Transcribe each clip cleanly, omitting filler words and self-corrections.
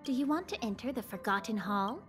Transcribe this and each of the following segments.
Do you want to enter the Forgotten Hall?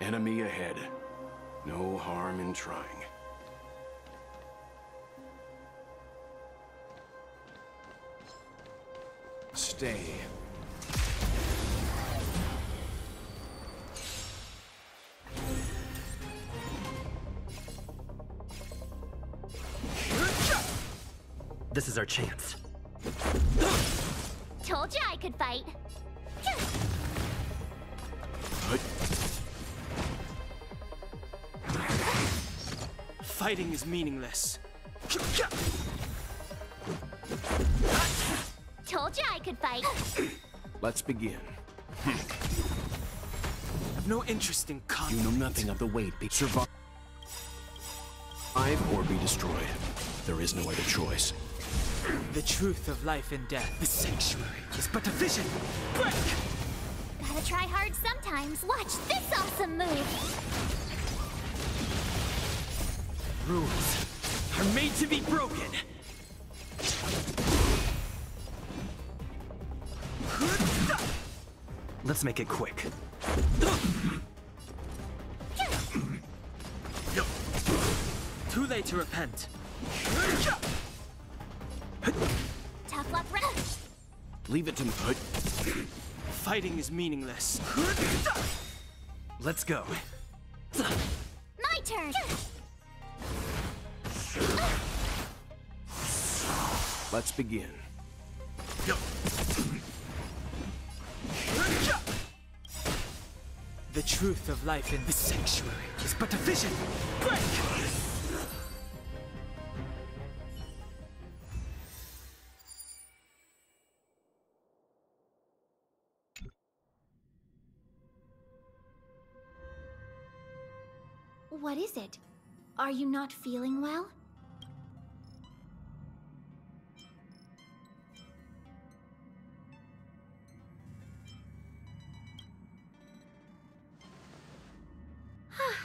Enemy ahead. No harm in trying. Stay. This is our chance. Told you I could fight. Fighting is meaningless. Told you I could fight. Let's begin. I've no interest in conflict. You know nothing of the weight. Survive or be destroyed. There is no other choice. The truth of life and death. The sanctuary is but a vision. Break! Gotta try hard sometimes. Watch this awesome move. Rules are made to be broken. Let's make it quick. Too late to repent. Tough luck, rest. Leave it to me. Fighting is meaningless. Let's go. My turn. Let's begin. The truth of life in the sanctuary is but a vision. Break! What is it? Are you not feeling well?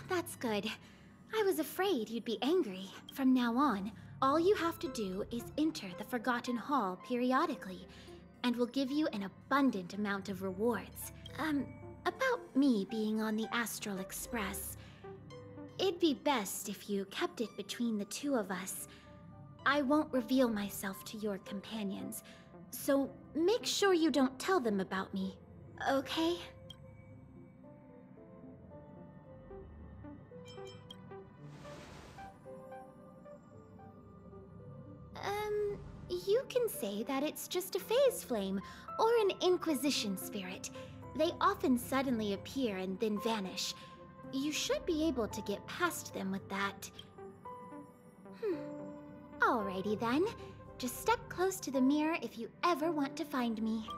That's good. I was afraid you'd be angry. From now on, all you have to do is enter the Forgotten Hall periodically, and we'll give you an abundant amount of rewards. About me being on the Astral Express. It'd be best if you kept it between the two of us. I won't reveal myself to your companions, so make sure you don't tell them about me, okay? You can say that it's just a phase flame, or an Inquisition spirit. They often suddenly appear and then vanish. You should be able to get past them with that. Alrighty then. Just step close to the mirror if you ever want to find me.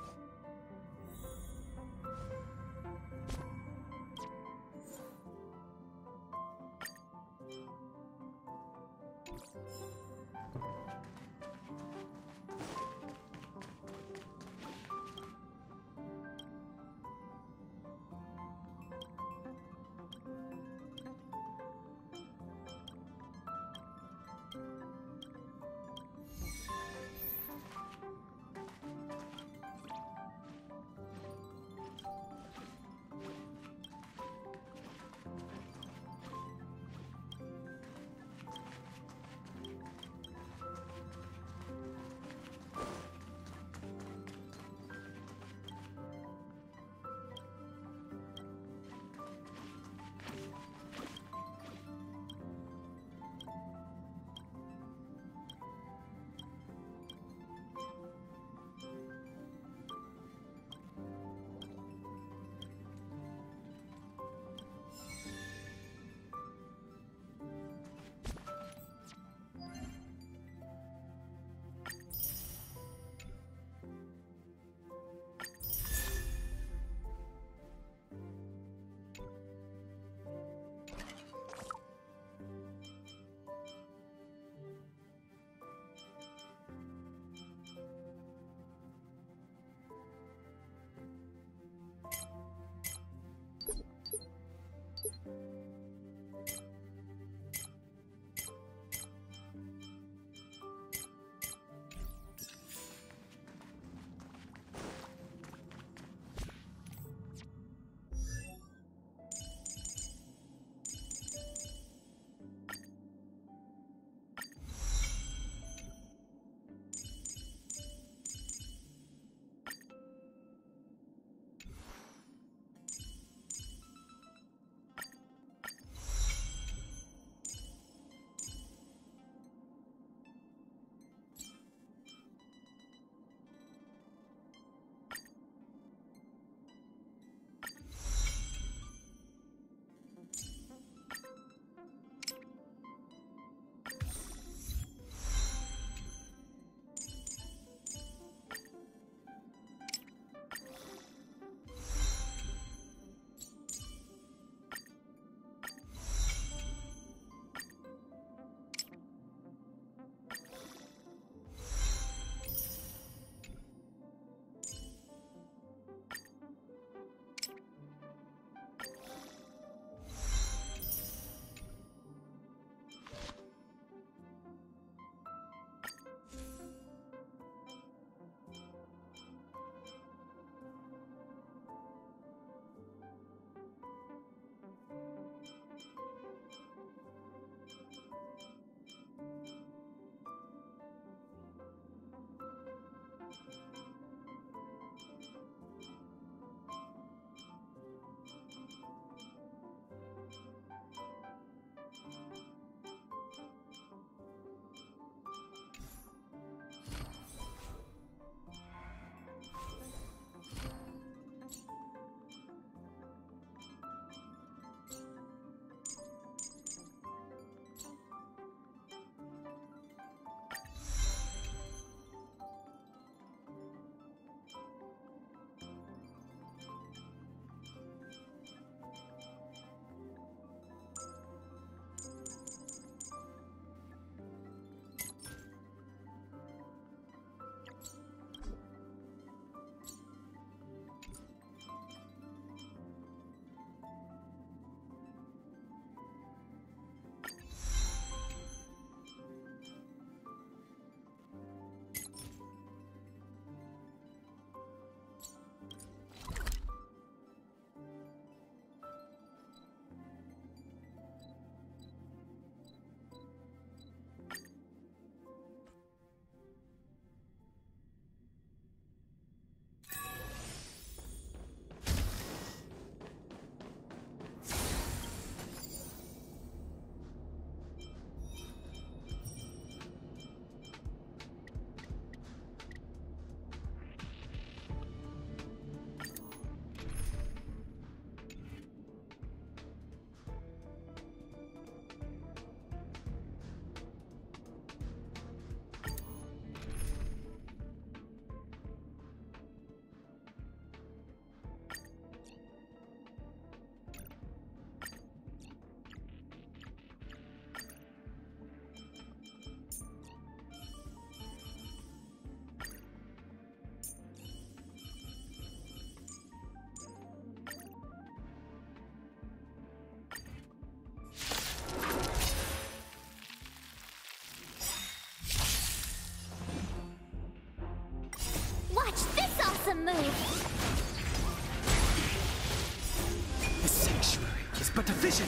but a vision.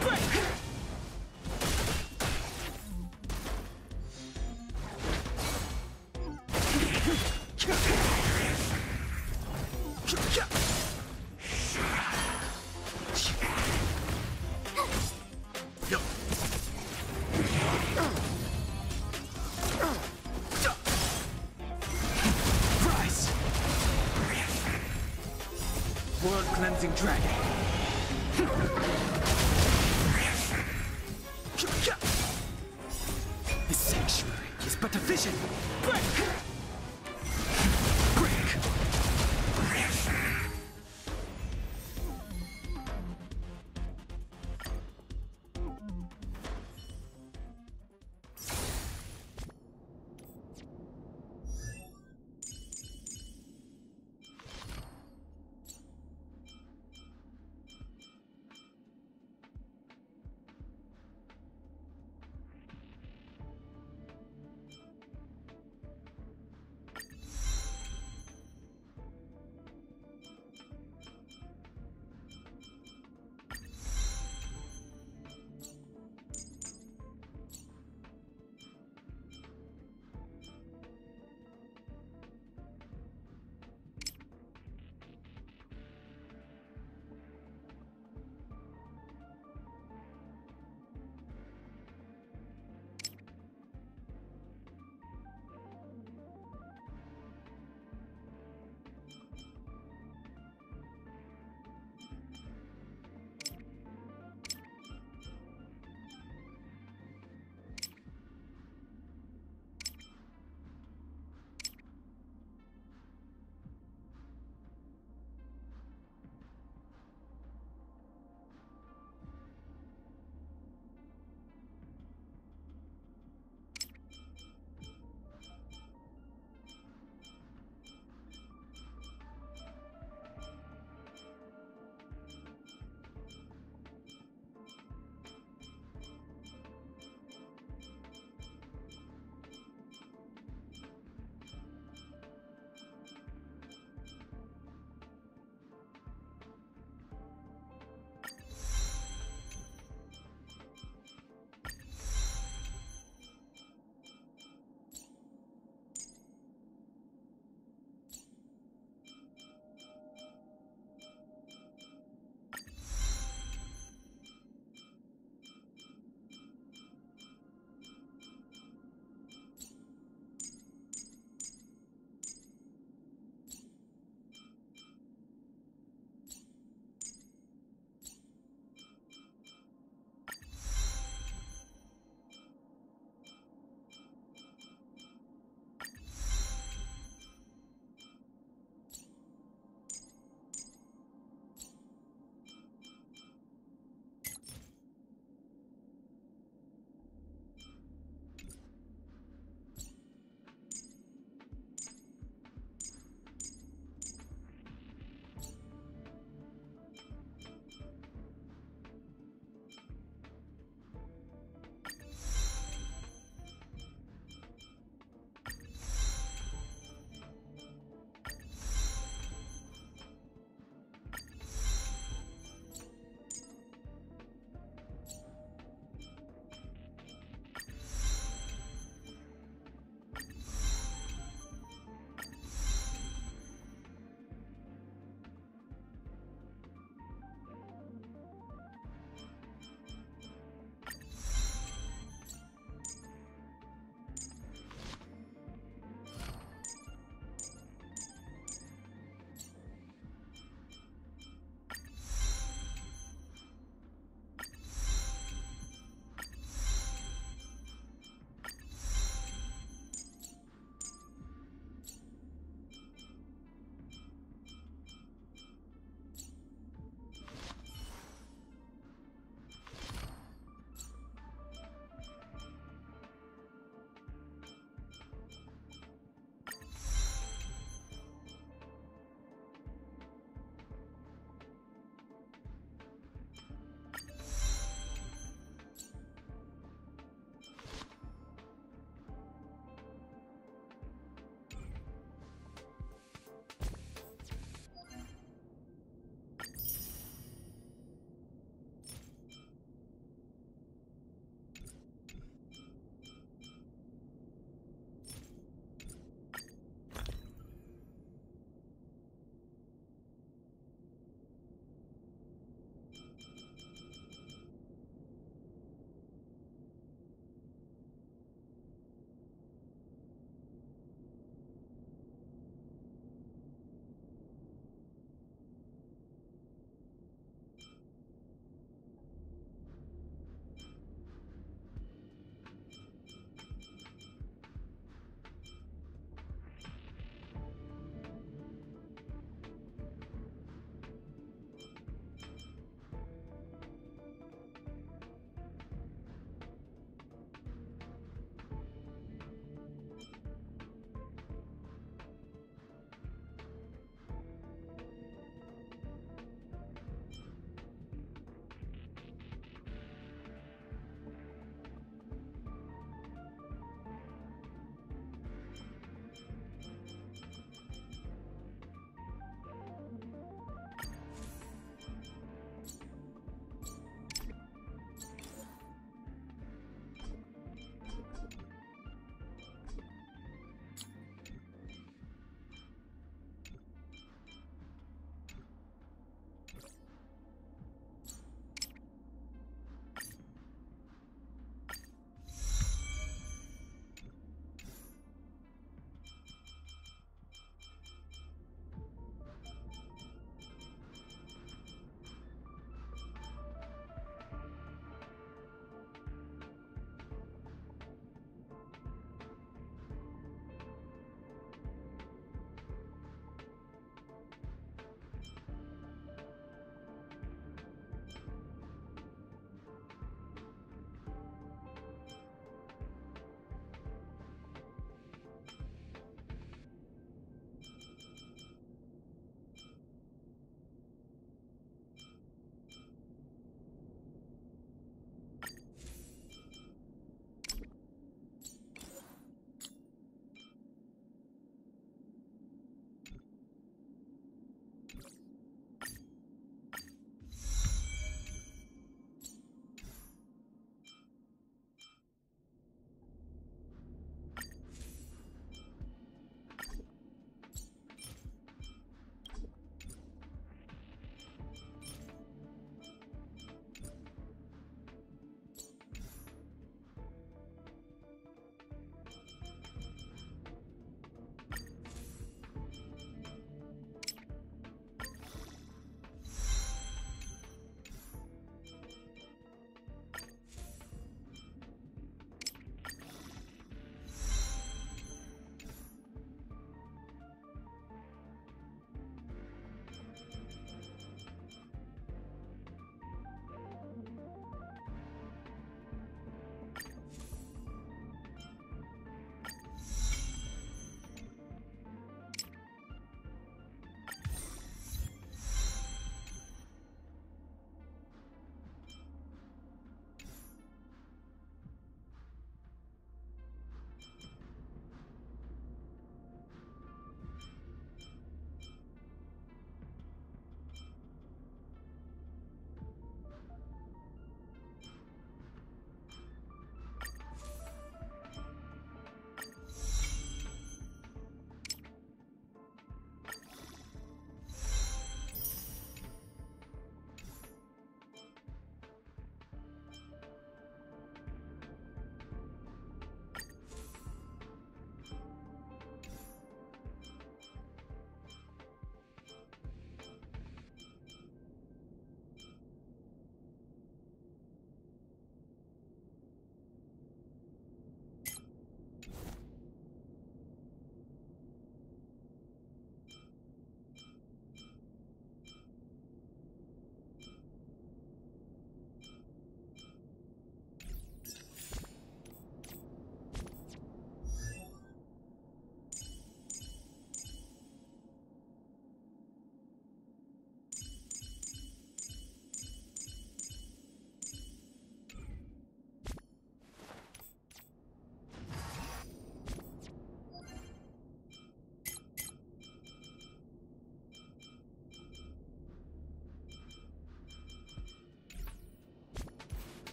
Break! World cleansing dragon. The sanctuary is but a vision. Break! Break!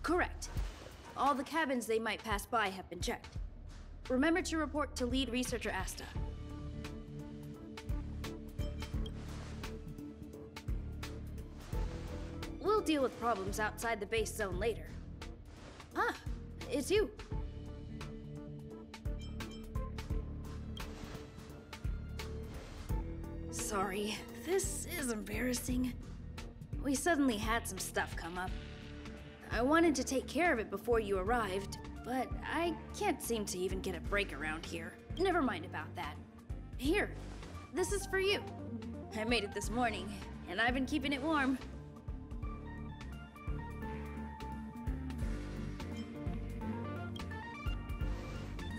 Correct. All the cabins they might pass by have been checked. Remember to report to lead researcher Asta. We'll deal with problems outside the base zone later. Ah, it's you. Sorry, this is embarrassing. We suddenly had some stuff come up. I wanted to take care of it before you arrived, but I can't seem to even get a break around here. Never mind about that. Here, this is for you. I made it this morning, and I've been keeping it warm.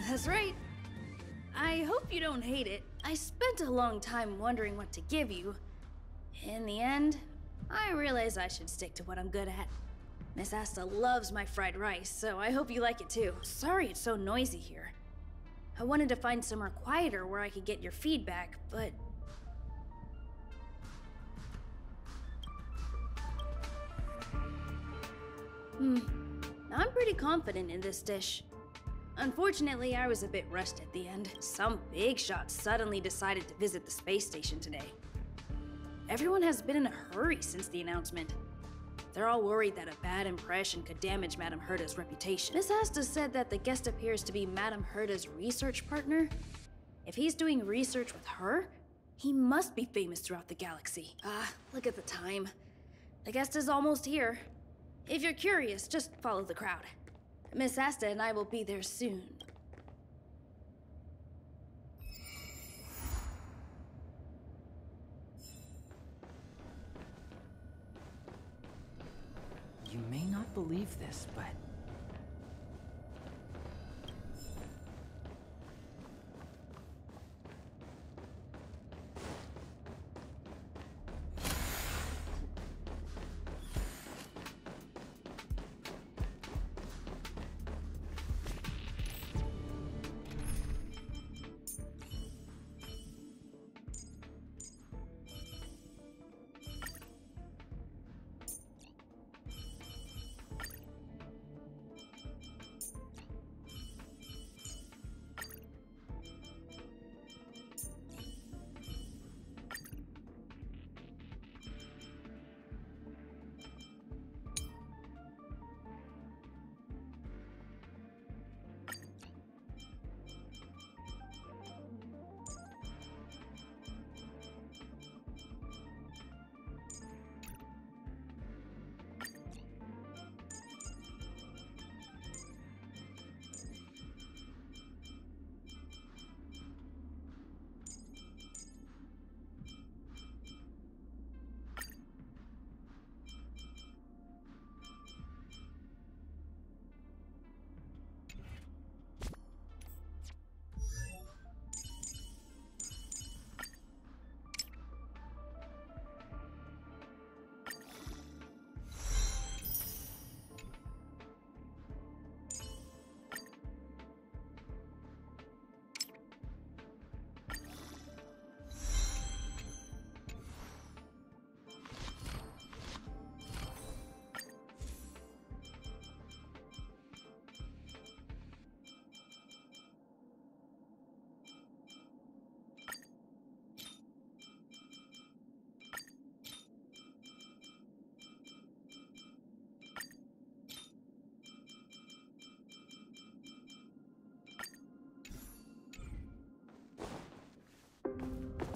That's right. I hope you don't hate it. I spent a long time wondering what to give you. In the end, I realized I should stick to what I'm good at. Miss Asta loves my fried rice, so I hope you like it too. Sorry it's so noisy here. I wanted to find somewhere quieter where I could get your feedback, but... I'm pretty confident in this dish. Unfortunately, I was a bit rushed at the end. Some big shot suddenly decided to visit the space station today. Everyone has been in a hurry since the announcement. They're all worried that a bad impression could damage Madame Herda's reputation. Miss Asta said that the guest appears to be Madame Herda's research partner. If he's doing research with her, he must be famous throughout the galaxy. Look at the time. The guest is almost here. If you're curious, just follow the crowd. Miss Asta and I will be there soon. You may not believe this, but...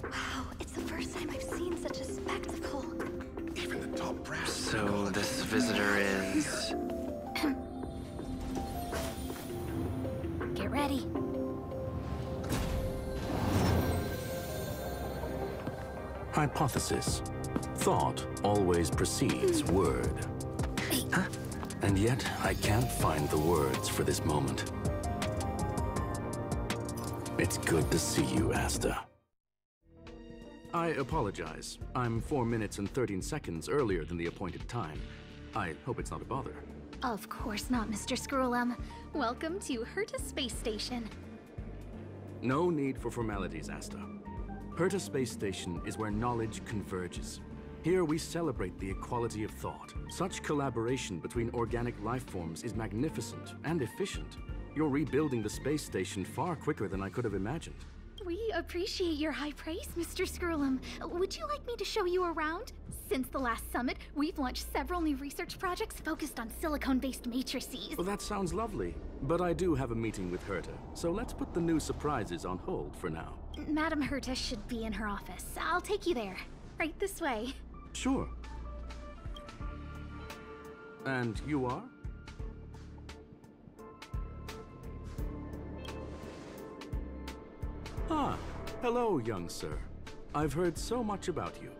Wow, it's the first time I've seen such a spectacle. Even the top brass. So this visitor is... Get ready. Hypothesis. Thought always precedes word. Huh? And yet, I can't find the words for this moment. It's good to see you, Asta. I apologize. I'm 4 minutes and 13 seconds earlier than the appointed time. I hope it's not a bother. Of course not, Mr. Scrollum. Welcome to Herta Space Station. No need for formalities, Asta. Herta Space Station is where knowledge converges. Here we celebrate the equality of thought. Such collaboration between organic life forms is magnificent and efficient. You're rebuilding the space station far quicker than I could have imagined. We appreciate your high praise, Mr. Skrullum. Would you like me to show you around? Since the last summit, we've launched several new research projects focused on silicone-based matrices. Well, that sounds lovely, but I do have a meeting with Herta, so let's put the new surprises on hold for now. Madam Herta should be in her office. I'll take you there. Right this way. Sure. And you are? Ah, hello, young sir. I've heard so much about you.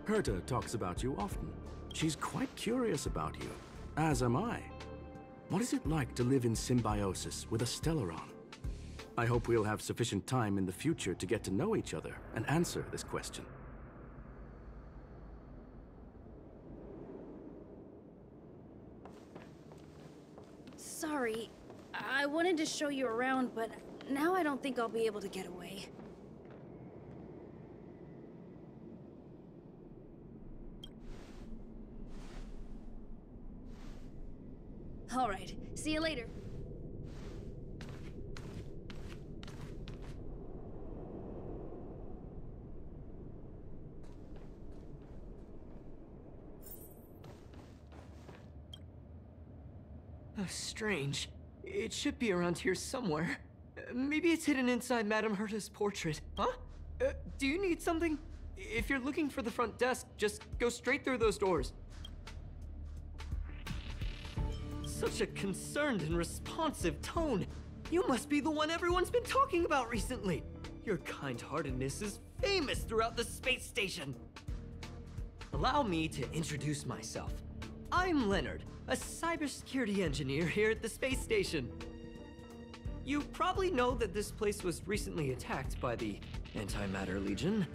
Herta talks about you often. She's quite curious about you, as am I. What is it like to live in symbiosis with a Stellaron? I hope we'll have sufficient time in the future to get to know each other and answer this question. Sorry, I wanted to show you around, but now I don't think I'll be able to get away. All right, see you later. Oh, strange. It should be around here somewhere. Maybe it's hidden inside Madame Herta's portrait. Huh? Do you need something? If you're looking for the front desk, just go straight through those doors. Such a concerned and responsive tone. You must be the one everyone's been talking about recently. Your kind-heartedness is famous throughout the space station. Allow me to introduce myself. I'm Leonard, a cybersecurity engineer here at the space station. You probably know that this place was recently attacked by the Antimatter Legion.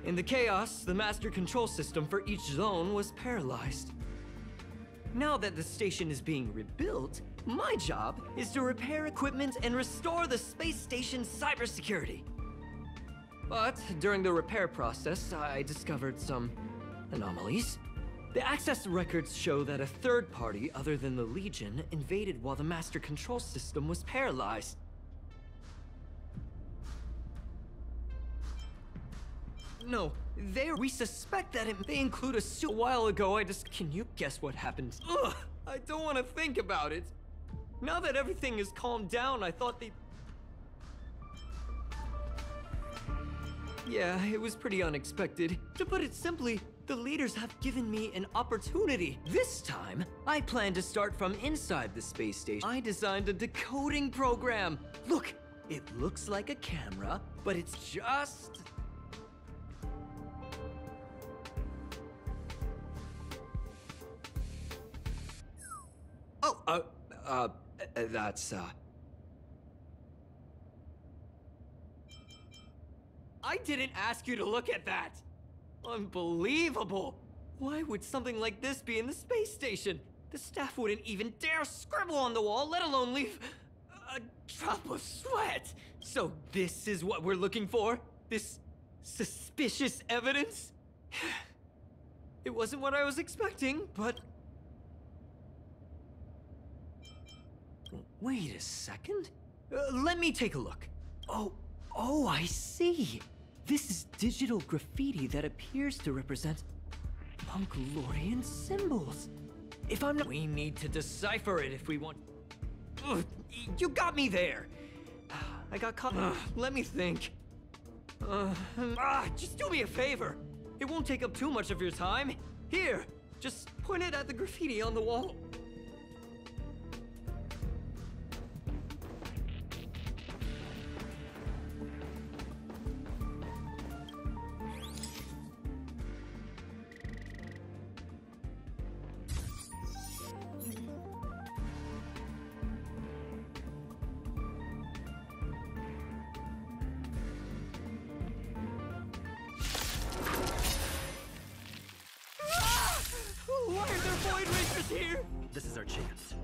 In the chaos, the master control system for each zone was paralyzed. Now that the station is being rebuilt, my job is to repair equipment and restore the space station's cybersecurity. But during the repair process, I discovered some anomalies. The access records show that a third party other than the Legion invaded while the master control system was paralyzed. No, we suspect that they include a suit. A while ago, can you guess what happened? Ugh, I don't want to think about it. Now that everything is calmed down, I thought Yeah, it was pretty unexpected. To put it simply, the leaders have given me an opportunity. This time, I plan to start from inside the space station. I designed a decoding program. Look, it looks like a camera, but it's just... that's, I didn't ask you to look at that! Unbelievable! Why would something like this be in the space station? The staff wouldn't even dare scribble on the wall, let alone leave a drop of sweat! So this is what we're looking for? This suspicious evidence? It wasn't what I was expecting, but... Wait a second. Let me take a look. Oh, I see. This is digital graffiti that appears to represent Punkalorian symbols. If I'm not... We need to decipher it if we want... Ugh, you got me there. I got caught... let me think. Just do me a favor. It won't take up too much of your time. Here, just point it at the graffiti on the wall. Why are there void racers here? This is our chance.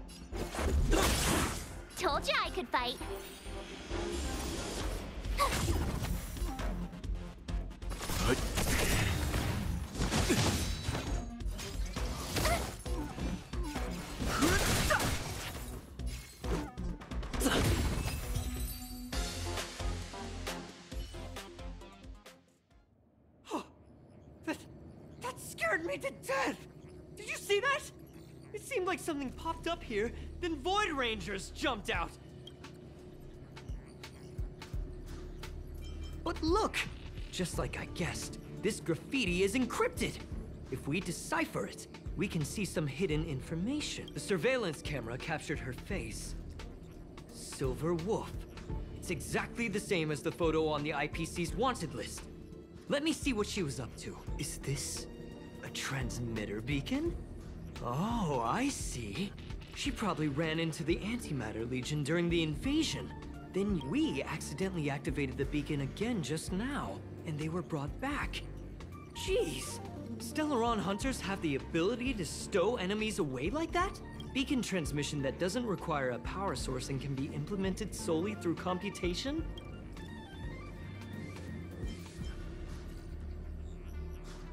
Told you I could fight. to death! Did you see that? It seemed like something popped up here, then Void Rangers jumped out. But look! Just like I guessed, this graffiti is encrypted. If we decipher it, we can see some hidden information. The surveillance camera captured her face. Silver Wolf. It's exactly the same as the photo on the IPC's wanted list. Let me see what she was up to. Is this a transmitter beacon? Oh, I see. She probably ran into the Antimatter Legion during the invasion. Then we accidentally activated the beacon again just now, and they were brought back. Jeez! Stellaron hunters have the ability to stow enemies away like that? Beacon transmission that doesn't require a power source and can be implemented solely through computation?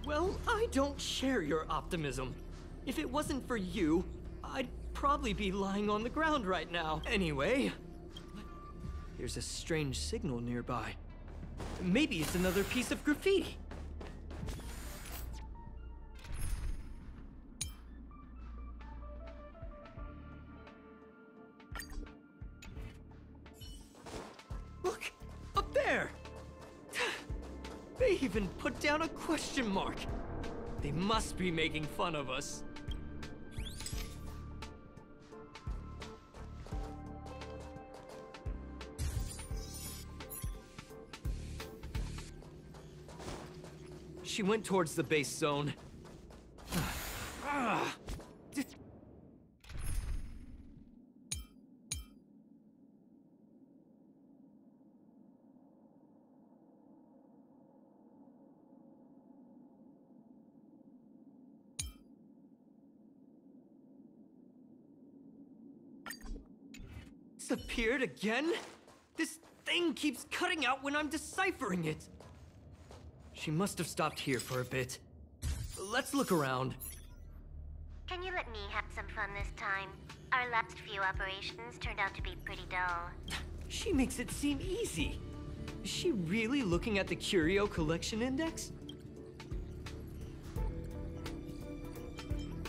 Well, I don't share your optimism. If it wasn't for you, I'd probably be lying on the ground right now. Anyway, there's a strange signal nearby. Maybe it's another piece of graffiti. Look, up there! They even put down a question mark. They must be making fun of us. She went towards the base zone. Disappeared again? This thing keeps cutting out when I'm deciphering it. She must have stopped here for a bit. Let's look around. Can you let me have some fun this time? Our last few operations turned out to be pretty dull. She makes it seem easy. Is she really looking at the Curio Collection Index?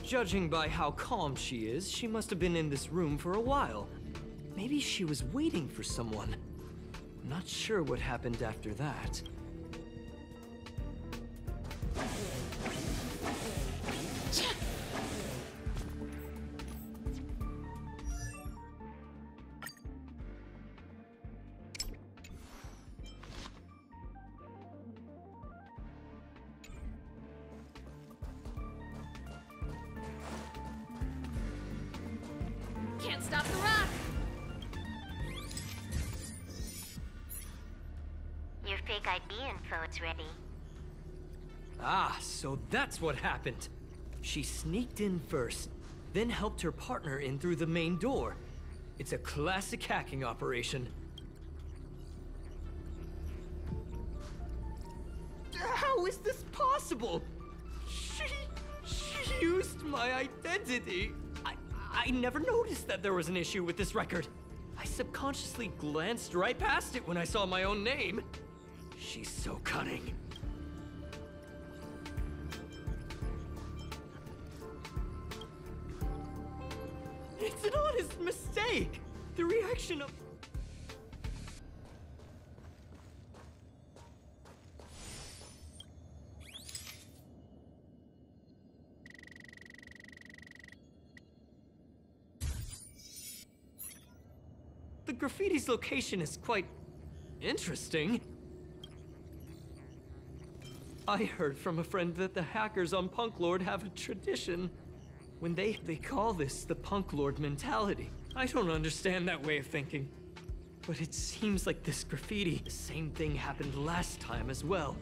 Judging by how calm she is, she must have been in this room for a while. Maybe she was waiting for someone. Not sure what happened after that. Can't stop the rock! Your fake ID info is ready. Ah, so that's what happened. She sneaked in first, then helped her partner in through the main door. It's a classic hacking operation. How is this possible? She used my identity. I never noticed that there was an issue with this record. I subconsciously glanced right past it when I saw my own name. She's so cunning. It's an honest mistake! The reaction of... The graffiti's location is quite interesting. I heard from a friend that the hackers on Punk Lord have a tradition. When they call this the Punk Lord mentality. I don't understand that way of thinking. But it seems like this graffiti, the same thing happened last time as well.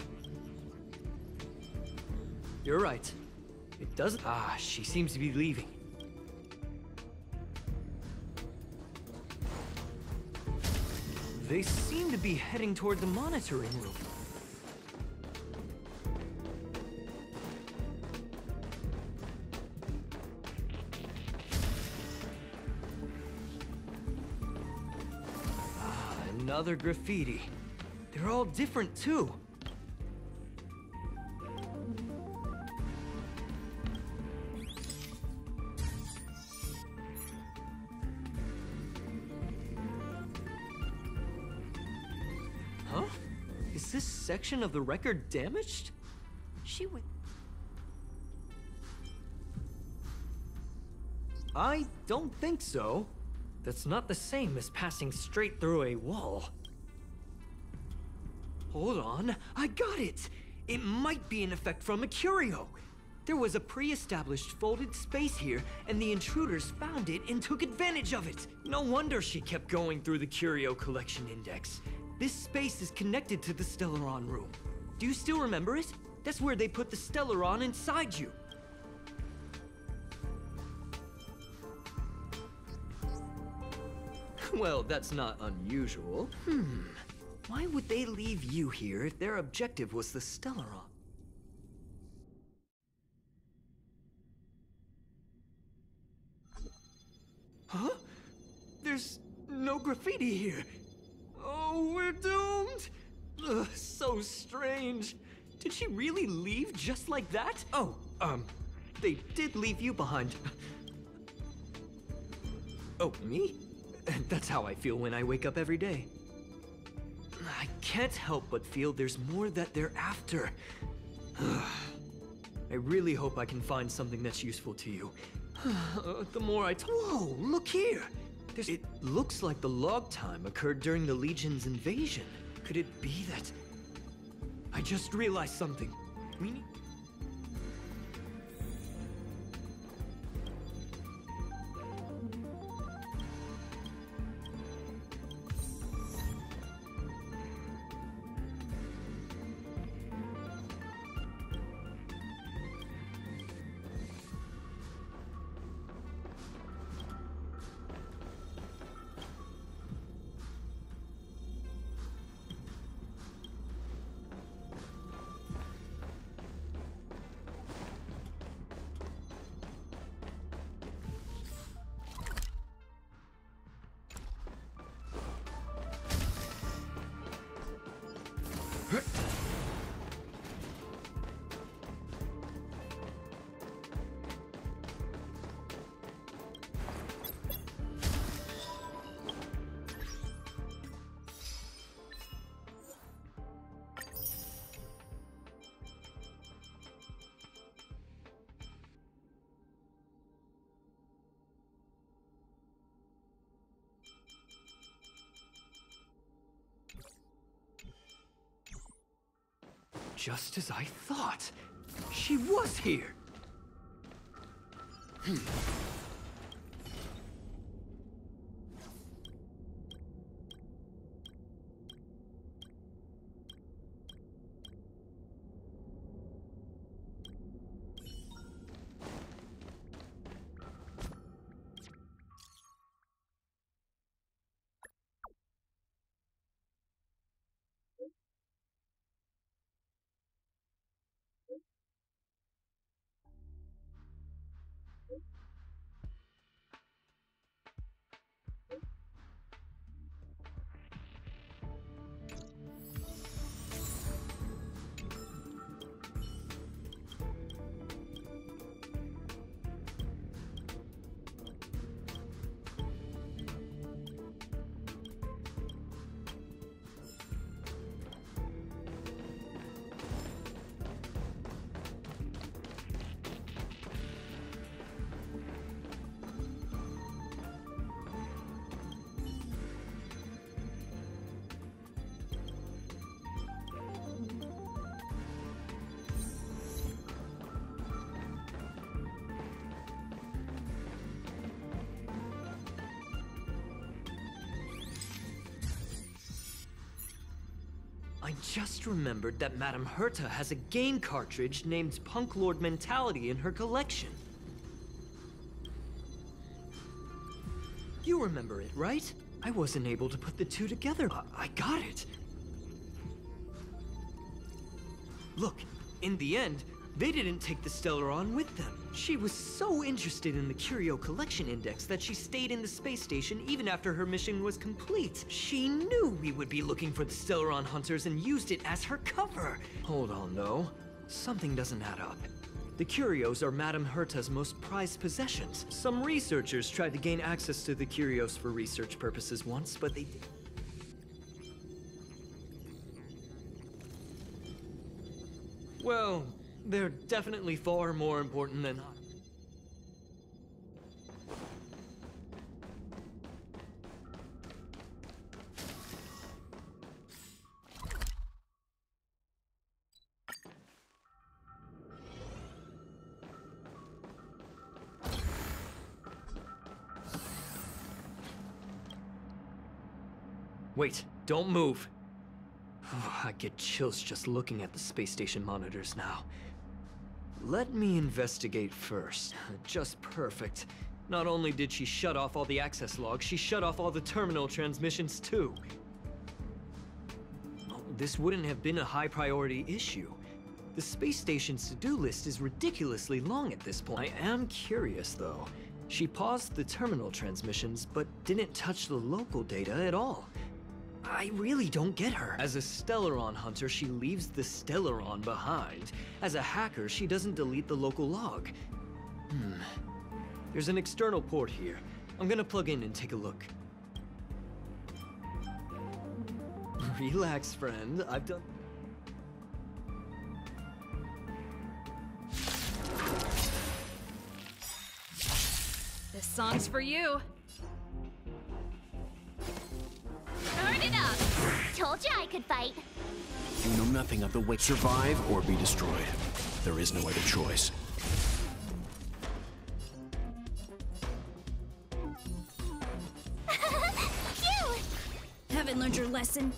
You're right. It does. Ah, she seems to be leaving. They seem to be heading toward the monitoring room. Ah, another graffiti. They're all different too. this section of the record damaged? She would... I don't think so. That's not the same as passing straight through a wall. Hold on, I got it! It might be an effect from a curio. There was a pre-established folded space here, and the intruders found it and took advantage of it. No wonder she kept going through the curio collection index. This space is connected to the Stellaron room. Do you still remember it? That's where they put the Stellaron inside you. Well, that's not unusual. Why would they leave you here if their objective was the Stellaron? Huh? There's no graffiti here. Oh, we're doomed! Ugh, so strange. Did she really leave just like that? Oh, they did leave you behind. Oh, me? That's how I feel when I wake up every day. I can't help but feel there's more that they're after. I really hope I can find something that's useful to you. The more I Whoa, look here! It looks like the log time occurred during the Legion's invasion. Could it be that... I just realized something. We need... Just as I thought. She was here. I just remembered that Madame Herta has a game cartridge named Punk Lord Mentality in her collection. You remember it, right? I wasn't able to put the two together. I got it. Look, in the end, they didn't take the Stellaron with them. She was so interested in the Curio Collection Index that she stayed in the space station even after her mission was complete. She knew we would be looking for the Stellaron Hunters and used it as her cover. Hold on, though. Something doesn't add up. The Curios are Madame Herta's most prized possessions. Some researchers tried to gain access to the Curios for research purposes once, but they... Well, they're definitely far more important than I. Wait, don't move. I get chills just looking at the space station monitors now. Let me investigate first. Just perfect. Not only did she shut off all the access logs, she shut off all the terminal transmissions too. This wouldn't have been a high priority issue. The space station's to-do list is ridiculously long at this point. I am curious though. She paused the terminal transmissions, but didn't touch the local data at all. I really don't get her. As a Stellaron hunter, she leaves the Stellaron behind. As a hacker, she doesn't delete the local log. There's an external port here. I'm gonna plug in and take a look. Relax, friend. I've done... This song's for you. Turn it up! Told you I could fight. You know nothing of the way. Survive or be destroyed. There is no other choice. Phew! Haven't learned your lesson.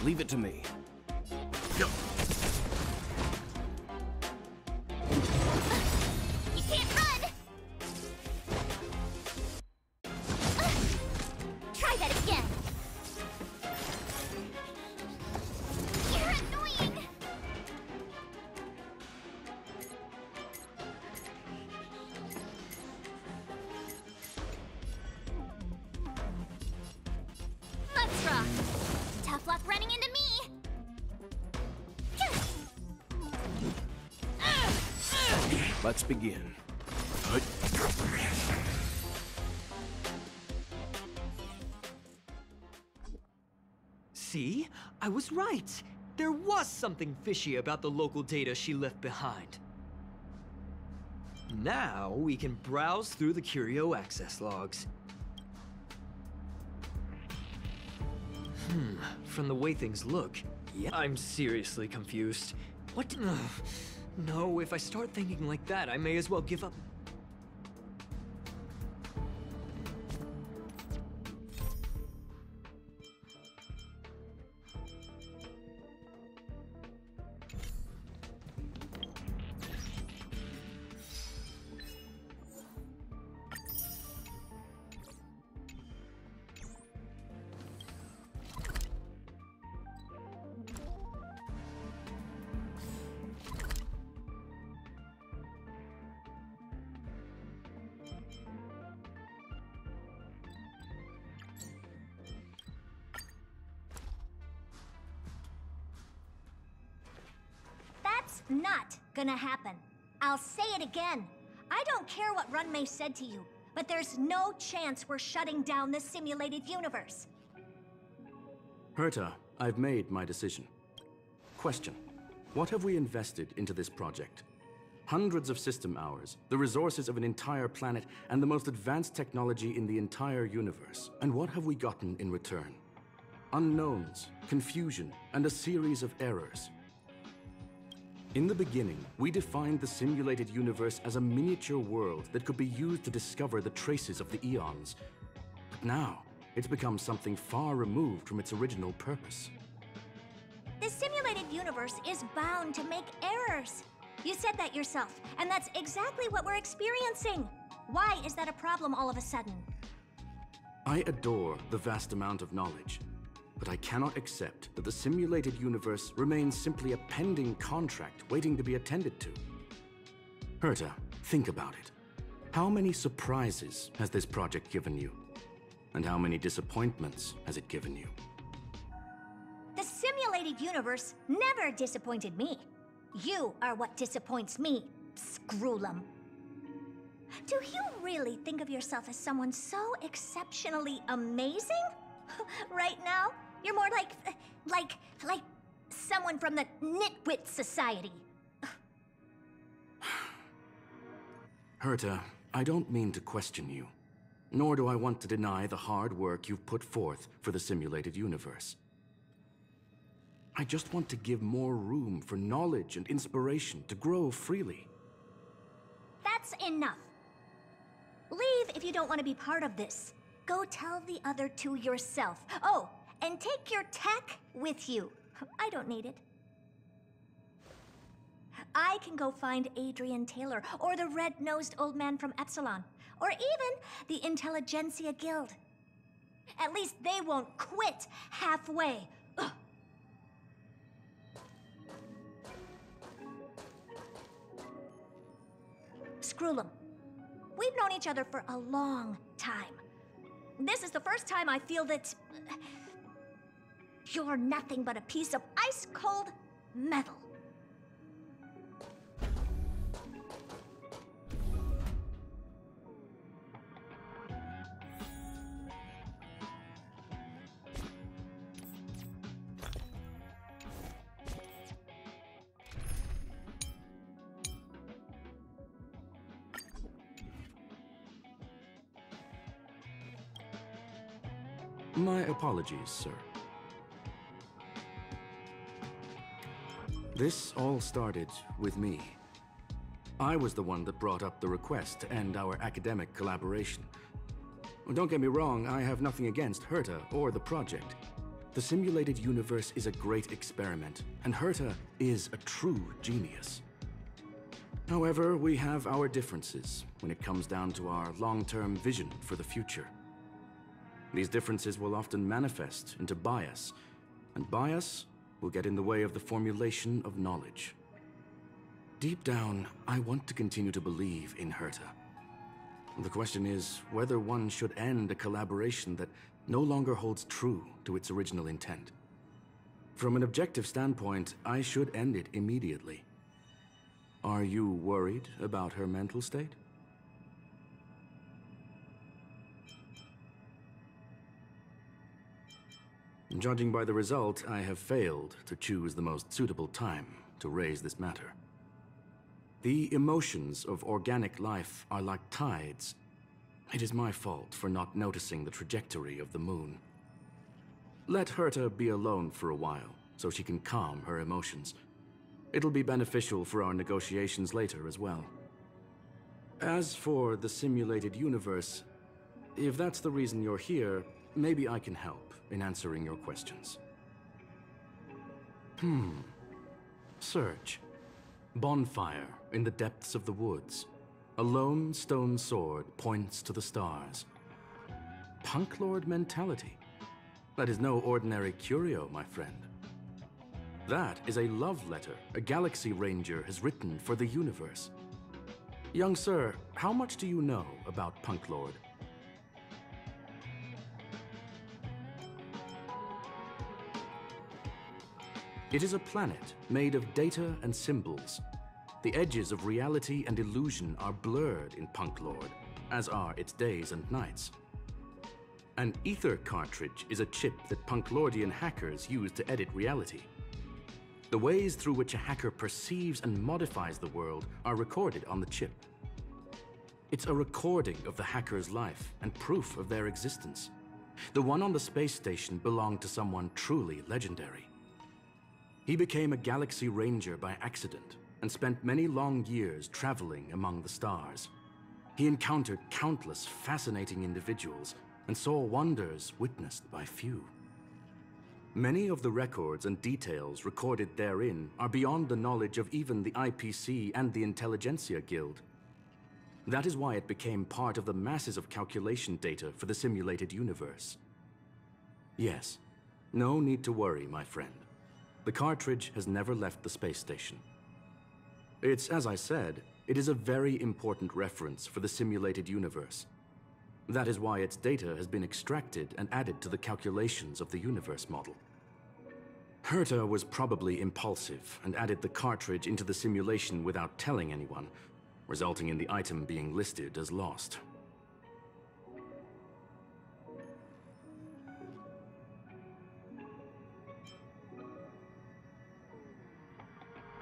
Leave it to me. You can't run! Try that again! You're annoying! Let's rock! Tough luck running into me! Let's begin. See? I was right. There was something fishy about the local data she left behind. Now we can browse through the Curio access logs. From the way things look, yeah, I'm seriously confused. What? No, if I start thinking like that, I may as well give up. That's not gonna happen. I'll say it again. I don't care what Runmei said to you, but there's no chance we're shutting down this simulated universe. Herta, I've made my decision. Question: what have we invested into this project? Hundreds of system hours, the resources of an entire planet, and the most advanced technology in the entire universe. And what have we gotten in return? Unknowns, confusion, and a series of errors. In the beginning, we defined the simulated universe as a miniature world that could be used to discover the traces of the eons. But now, it's become something far removed from its original purpose. This simulated universe is bound to make errors. You said that yourself, and that's exactly what we're experiencing. Why is that a problem all of a sudden? I adore the vast amount of knowledge, but I cannot accept that the simulated universe remains simply a pending contract waiting to be attended to. Herta, think about it. How many surprises has this project given you? And how many disappointments has it given you? The simulated universe never disappointed me. You are what disappoints me, Scroolum. Do you really think of yourself as someone so exceptionally amazing? Right now, you're more like someone from the Nitwit Society. Herta, I don't mean to question you, nor do I want to deny the hard work you've put forth for the simulated universe. I just want to give more room for knowledge and inspiration to grow freely. That's enough. Leave if you don't want to be part of this. Go tell the other two yourself. Oh, and take your tech with you. I don't need it. I can go find Adrian Taylor, or the red-nosed old man from Epsilon, or even the Intelligentsia Guild. At least they won't quit halfway. Ugh. Screwlum, we've known each other for a long time. This is the first time I feel that you're nothing but a piece of ice-cold metal. My apologies, sir. This all started with me. I was the one that brought up the request to end our academic collaboration. Don't get me wrong, I have nothing against Herta or the project. The simulated universe is a great experiment, and Herta is a true genius. However, we have our differences when it comes down to our long-term vision for the future. These differences will often manifest into bias, and bias will get in the way of the formulation of knowledge. Deep down, I want to continue to believe in Herta. The question is whether one should end a collaboration that no longer holds true to its original intent. From an objective standpoint, I should end it immediately. Are you worried about her mental state? Judging by the result, I have failed to choose the most suitable time to raise this matter. The emotions of organic life are like tides. It is my fault for not noticing the trajectory of the moon. Let Herta be alone for a while, so she can calm her emotions. It'll be beneficial for our negotiations later as well. As for the simulated universe, if that's the reason you're here, maybe I can help in answering your questions. Search. Bonfire in the depths of the woods. A lone stone sword points to the stars. Punk Lord mentality. That is no ordinary curio, my friend. That is a love letter a Galaxy Ranger has written for the universe. Young sir, how much do you know about Punk Lord? It is a planet made of data and symbols. The edges of reality and illusion are blurred in Punk Lord, as are its days and nights. An ether cartridge is a chip that Punk Lordian hackers use to edit reality. The ways through which a hacker perceives and modifies the world are recorded on the chip. It's a recording of the hacker's life and proof of their existence. The one on the space station belonged to someone truly legendary. He became a Galaxy Ranger by accident and spent many long years traveling among the stars. He encountered countless fascinating individuals and saw wonders witnessed by few. Many of the records and details recorded therein are beyond the knowledge of even the IPC and the Intelligentsia Guild. That is why it became part of the masses of calculation data for the simulated universe. Yes, no need to worry, my friend. The cartridge has never left the space station. It's, as I said, it is a very important reference for the simulated universe. That is why its data has been extracted and added to the calculations of the universe model. Herta was probably impulsive and added the cartridge into the simulation without telling anyone, resulting in the item being listed as lost.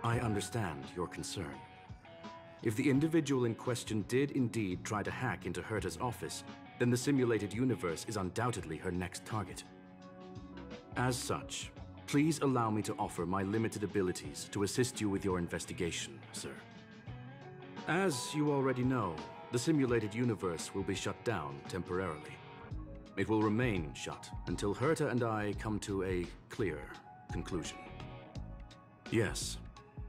I understand your concern. If the individual in question did indeed try to hack into Herta's office, then the simulated universe is undoubtedly her next target. As such, please allow me to offer my limited abilities to assist you with your investigation, sir. As you already know, the simulated universe will be shut down temporarily. It will remain shut until Herta and I come to a clear conclusion. Yes,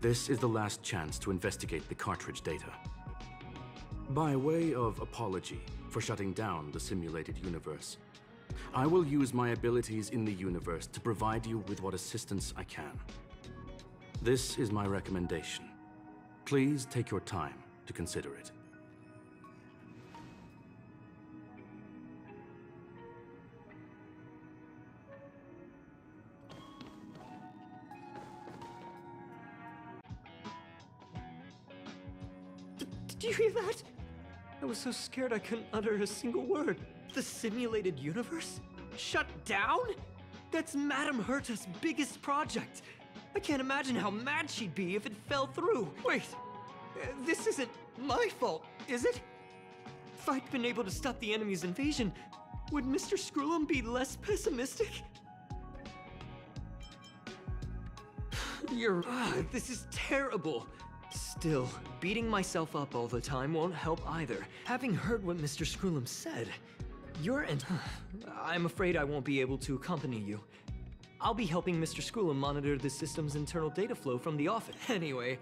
this is the last chance to investigate the cartridge data. By way of apology for shutting down the simulated universe, I will use my abilities in the universe to provide you with what assistance I can. This is my recommendation. Please take your time to consider it. Did you hear that? I was so scared I couldn't utter a single word. The simulated universe? Shut down? That's Madame Herta's biggest project. I can't imagine how mad she'd be if it fell through. Wait, this isn't my fault, is it? If I'd been able to stop the enemy's invasion, would Mr. Scrollum be less pessimistic? This is terrible. Still, beating myself up all the time won't help either. Having heard what Mr. Scrollum said, I'm afraid I won't be able to accompany you. I'll be helping Mr. Scrollum monitor the system's internal data flow from the office. Anyway,